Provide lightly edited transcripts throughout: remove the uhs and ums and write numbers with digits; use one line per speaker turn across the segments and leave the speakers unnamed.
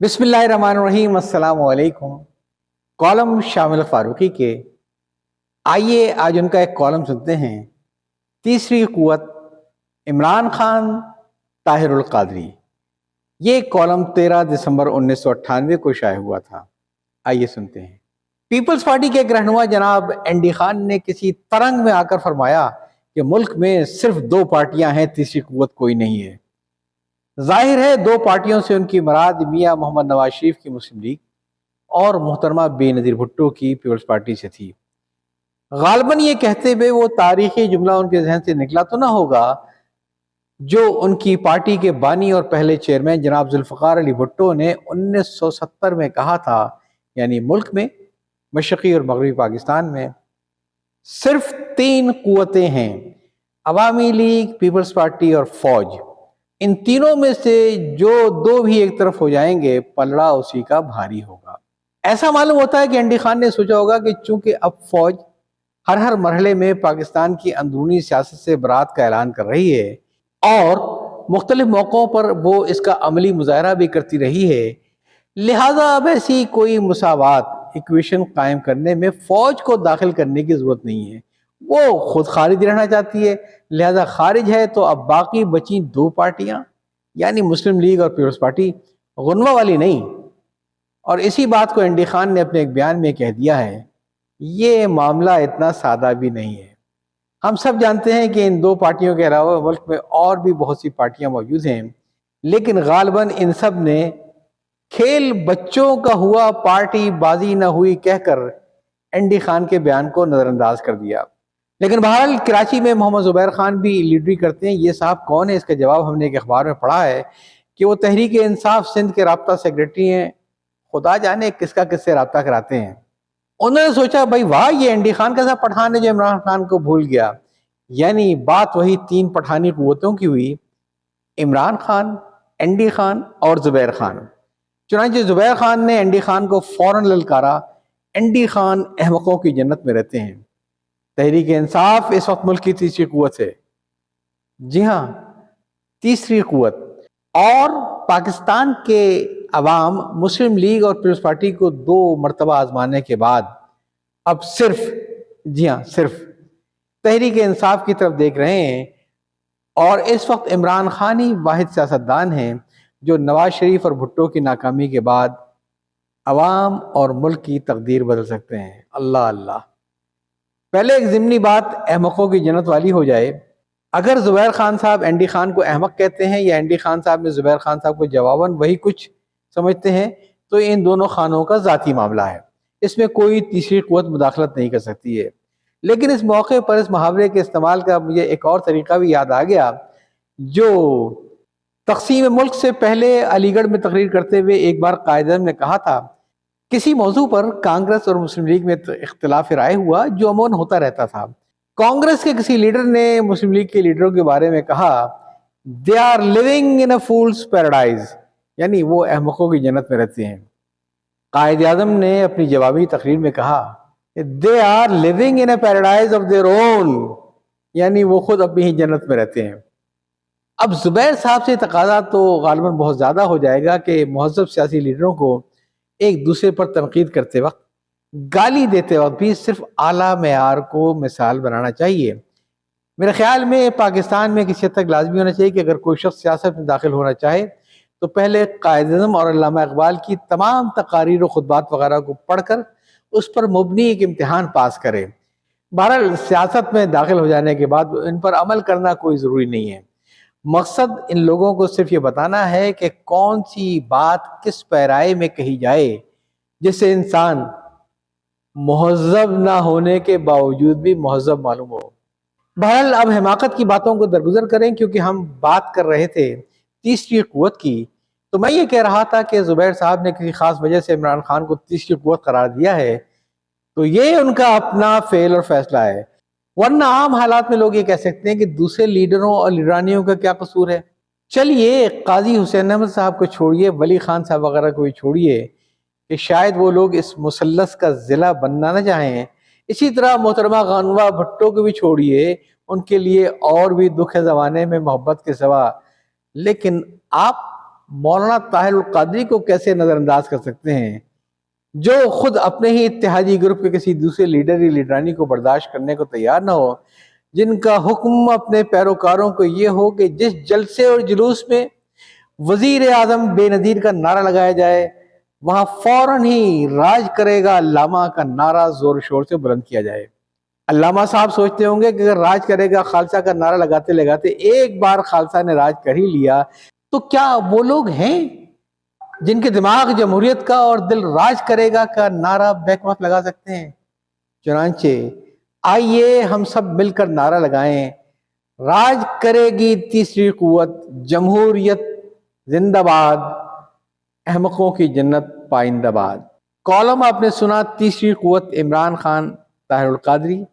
بسم اللہ الرحمن الرحیم۔ السلام علیکم۔ کالم شامل فاروقی کے آئیے آج ان کا ایک کالم سنتے ہیں۔ تیسری قوت، عمران خان طاہر القادری۔ یہ کالم 13 دسمبر 1998 کو شائع ہوا تھا۔ آئیے سنتے ہیں۔ پیپلز پارٹی کے ایک رہنما جناب این ڈی خان نے کسی ترنگ میں آ کر فرمایا کہ ملک میں صرف 2 پارٹیاں ہیں، تیسری قوت کوئی نہیں ہے۔ ظاہر ہے 2 پارٹیوں سے ان کی مراد میاں محمد نواز شریف کی مسلم لیگ اور محترمہ بے نظیر بھٹو کی پیپلز پارٹی سے تھی۔ غالباً یہ کہتے ہوئے وہ تاریخی جملہ ان کے ذہن سے نکلا تو نہ ہوگا جو ان کی پارٹی کے بانی اور پہلے چیئرمین جناب ذوالفقار علی بھٹو نے 1970 میں کہا تھا، یعنی ملک میں، مشرقی اور مغربی پاکستان میں صرف 3 قوتیں ہیں: عوامی لیگ، پیپلز پارٹی اور فوج۔ ان تینوں میں سے جو 2 بھی ایک طرف ہو جائیں گے، پلڑا اسی کا بھاری ہوگا۔ ایسا معلوم ہوتا ہے کہ این ڈی خان نے سوچا ہوگا کہ چونکہ اب فوج ہر مرحلے میں پاکستان کی اندرونی سیاست سے برات کا اعلان کر رہی ہے اور مختلف موقعوں پر وہ اس کا عملی مظاہرہ بھی کرتی رہی ہے، لہٰذا اب ایسی کوئی مساوات ایکویشن قائم کرنے میں فوج کو داخل کرنے کی ضرورت نہیں ہے۔ وہ خود خارج رہنا چاہتی ہے، لہذا خارج ہے تو اب باقی بچی 2 پارٹیاں یعنی مسلم لیگ اور پیپلز پارٹی غنوہ والی نہیں۔ اور اسی بات کو این ڈی خان نے اپنے ایک بیان میں کہہ دیا ہے۔ یہ معاملہ اتنا سادہ بھی نہیں ہے۔ ہم سب جانتے ہیں کہ ان 2 پارٹیوں کے علاوہ ملک میں اور بھی بہت سی پارٹیاں موجود ہیں، لیکن غالباً ان سب نے کھیل بچوں کا ہوا، پارٹی بازی نہ ہوئی کہہ کر این ڈی خان کے بیان کو نظر انداز کر دیا۔ لیکن بہرحال کراچی میں محمد زبیر خان بھی لیڈری کرتے ہیں۔ یہ صاحب کون ہے؟ اس کا جواب ہم نے ایک اخبار میں پڑھا ہے کہ وہ تحریک انصاف سندھ کے رابطہ سیکرٹری ہیں۔ خدا جانے کس کا کس سے رابطہ کراتے ہیں۔ انہوں نے سوچا بھائی واہ، یہ این ڈی خان کیسا پٹھان ہے جو عمران خان کو بھول گیا۔ یعنی بات وہی 3 پٹھانی قوتوں کی ہوئی، عمران خان، این ڈی خان اور زبیر خان۔ چنانچہ زبیر خان نے این ڈی خان کو فوراً للکارا۔ این ڈی خان احمقوں کی جنت میں رہتے ہیں۔ تحریک انصاف اس وقت ملک کی تیسری قوت ہے۔ جی ہاں، تیسری قوت۔ اور پاکستان کے عوام مسلم لیگ اور پیپلز پارٹی کو 2 مرتبہ آزمانے کے بعد اب صرف تحریک انصاف کی طرف دیکھ رہے ہیں، اور اس وقت عمران خان ہی واحد سیاستدان ہیں جو نواز شریف اور بھٹو کی ناکامی کے بعد عوام اور ملک کی تقدیر بدل سکتے ہیں۔ اللہ اللہ۔ پہلے ایک ضمنی بات احمقوں کی جنت والی ہو جائے۔ اگر زبیر خان صاحب این ڈی خان کو احمق کہتے ہیں یا این ڈی خان صاحب نے زبیر خان صاحب کو جواباً وہی کچھ سمجھتے ہیں، تو ان دونوں خانوں کا ذاتی معاملہ ہے، اس میں کوئی تیسری قوت مداخلت نہیں کر سکتی ہے۔ لیکن اس موقع پر اس محاورے کے استعمال کا مجھے ایک اور طریقہ بھی یاد آ گیا جو تقسیم ملک سے پہلے علی گڑھ میں تقریر کرتے ہوئے ایک بار قائد اعظم نے کہا تھا۔ کسی موضوع پر کانگریس اور مسلم لیگ میں اختلاف رائے ہوا جو عموماً ہوتا رہتا تھا۔ کانگریس کے کسی لیڈر نے مسلم لیگ کے لیڈروں کے بارے میں کہا "They are living in a fool's paradise"، یعنی وہ احمقوں کی جنت میں رہتے ہیں۔ قائد اعظم نے اپنی جوابی تقریر میں کہا "They are living in a paradise of their own"، یعنی وہ خود اپنی ہی جنت میں رہتے ہیں۔ اب زبیر صاحب سے تقاضا تو غالباً بہت زیادہ ہو جائے گا کہ مہذب سیاسی لیڈروں کو ایک دوسرے پر تنقید کرتے وقت، گالی دیتے وقت بھی صرف اعلیٰ معیار کو مثال بنانا چاہیے۔ میرے خیال میں پاکستان میں کسی حد تک لازمی ہونا چاہیے کہ اگر کوئی شخص سیاست میں داخل ہونا چاہے تو پہلے قائد اعظم اور علامہ اقبال کی تمام تقاریر و خطبات وغیرہ کو پڑھ کر اس پر مبنی ایک امتحان پاس کرے۔ بہرحال سیاست میں داخل ہو جانے کے بعد ان پر عمل کرنا کوئی ضروری نہیں ہے۔ مقصد ان لوگوں کو صرف یہ بتانا ہے کہ کون سی بات کس پیرائے میں کہی جائے جس سے انسان مہذب نہ ہونے کے باوجود بھی مہذب معلوم ہو۔ بہرحال اب حماقت کی باتوں کو درگزر کریں، کیونکہ ہم بات کر رہے تھے تیسری قوت کی۔ تو میں یہ کہہ رہا تھا کہ زبیر صاحب نے کسی خاص وجہ سے عمران خان کو تیسری قوت قرار دیا ہے، تو یہ ان کا اپنا فعل اور فیصلہ ہے، ورنہ عام حالات میں لوگ یہ کہہ سکتے ہیں کہ دوسرے لیڈروں اور لیڈرانیوں کا کیا قصور ہے۔ چلیے قاضی حسین احمد صاحب کو چھوڑیے، ولی خان صاحب وغیرہ کو بھی چھوڑیے کہ شاید وہ لوگ اس مثلث کا ضلع بننا نہ چاہیں، اسی طرح محترمہ غانوہ بھٹو کو بھی چھوڑیے، ان کے لیے اور بھی دکھ ہے زمانے میں محبت کے سوا، لیکن آپ مولانا طاہر القادری کو کیسے نظر انداز کر سکتے ہیں، جو خود اپنے ہی اتحادی گروپ کے کسی دوسرے لیڈر یا لیڈرانی کو برداشت کرنے کو تیار نہ ہو، جن کا حکم اپنے پیروکاروں کو یہ ہو کہ جس جلسے اور جلوس میں وزیر اعظم بے نظیر کا نعرہ لگایا جائے وہاں فوراً ہی راج کرے گا علامہ کا نعرہ زور شور سے بلند کیا جائے۔ علامہ صاحب سوچتے ہوں گے کہ اگر راج کرے گا خالصہ کا نعرہ لگاتے لگاتے ایک بار خالصہ نے راج کر ہی لیا تو کیا وہ لوگ ہیں جن کے دماغ جمہوریت کا اور دل راج کرے گا کا نعرہ بیک وقت لگا سکتے ہیں؟ چنانچہ آئیے ہم سب مل کر نعرہ لگائیں، راج کرے گی تیسری قوت، جمہوریت زندہ باد، احمقوں کی جنت پائندہ باد۔ کالم آپ نے سنا تیسری قوت عمران خان طاہر القادری،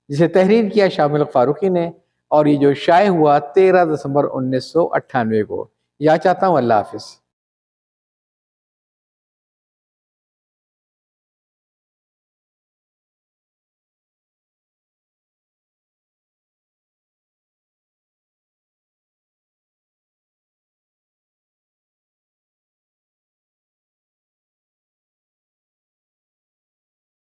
جسے تحریر کیا شامل فاروقی نے، اور یہ جو شائع ہوا 13 دسمبر 1998 کو۔ یا چاہتا ہوں اللہ حافظ۔